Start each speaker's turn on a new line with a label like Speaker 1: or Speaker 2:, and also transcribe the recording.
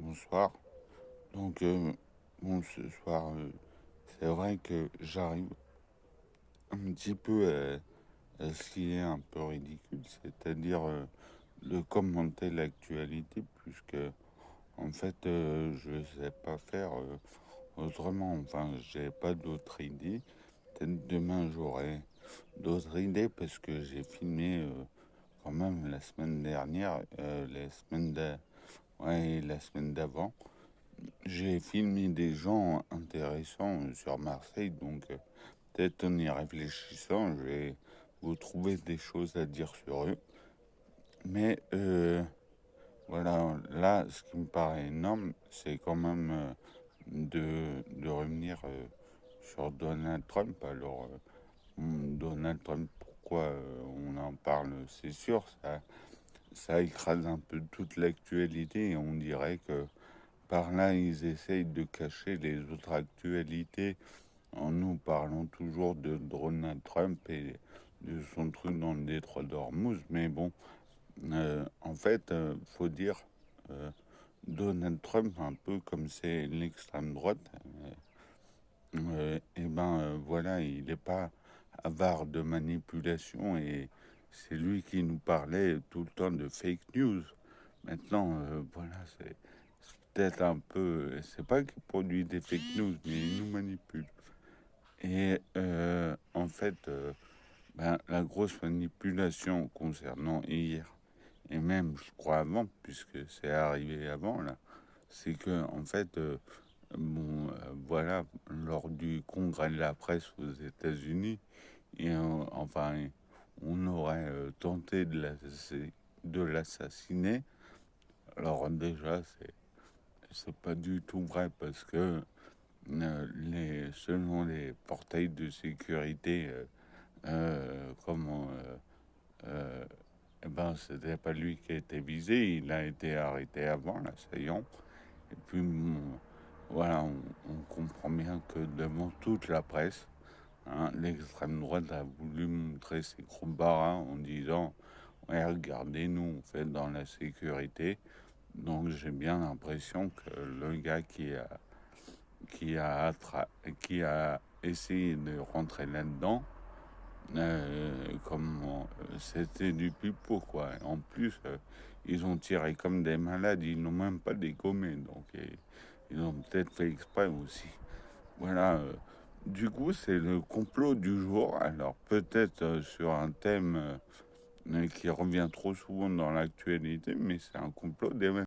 Speaker 1: bonsoir. Donc, bon, ce soir, c'est vrai que j'arrive un petit peu à ce qui est un peu ridicule, c'est-à-dire de commenter l'actualité, puisque en fait, je sais pas faire autrement. Enfin, j'ai pas d'autres idées. Peut-être demain j'aurai d'autres idées parce que j'ai filmé quand même la semaine dernière, ouais, la semaine d'avant. J'ai filmé des gens intéressants sur Marseille, donc peut-être en y réfléchissant, je vais vous trouver des choses à dire sur eux. Mais voilà, là, ce qui me paraît énorme, c'est quand même de revenir sur Donald Trump. Alors, Donald Trump, pourquoi on en parle, c'est sûr, ça écrase un peu toute l'actualité et on dirait que par là, ils essayent de cacher les autres actualités en nous parlant toujours de Donald Trump et de son truc dans le détroit d'Ormuz. Mais bon, en fait, faut dire, euh, Donald Trump, un peu comme c'est l'extrême droite, et ben voilà, il n'est pas avare de manipulation et c'est lui qui nous parlait tout le temps de fake news. Maintenant, voilà, c'est peut-être un peu, c'est pas qu'il produit des fake news, mais il nous manipule. Et en fait, ben, la grosse manipulation concernant hier, et même je crois avant, puisque c'est arrivé avant là, c'est que en fait, bon, voilà, lors du congrès de la presse aux États-Unis, et enfin, on aurait tenté de l'assassiner. Alors déjà, c'est pas du tout vrai parce que selon les portails de sécurité, comment, eh ben, c'était pas lui qui a été visé, il a été arrêté avant l'assaillant. Et puis, bon, voilà, on comprend bien que devant toute la presse, hein, l'extrême droite a voulu montrer ses gros barras en disant ouais, regardez, nous on fait dans la sécurité. Donc j'ai bien l'impression que le gars qui a, qui a essayé de rentrer là-dedans, c'était du pipeau, quoi. En plus, ils ont tiré comme des malades, ils n'ont même pas dégommé, donc ils ont peut-être fait exprès aussi. Voilà, du coup, c'est le complot du jour. Alors peut-être sur un thème qui revient trop souvent dans l'actualité, mais c'est un complot des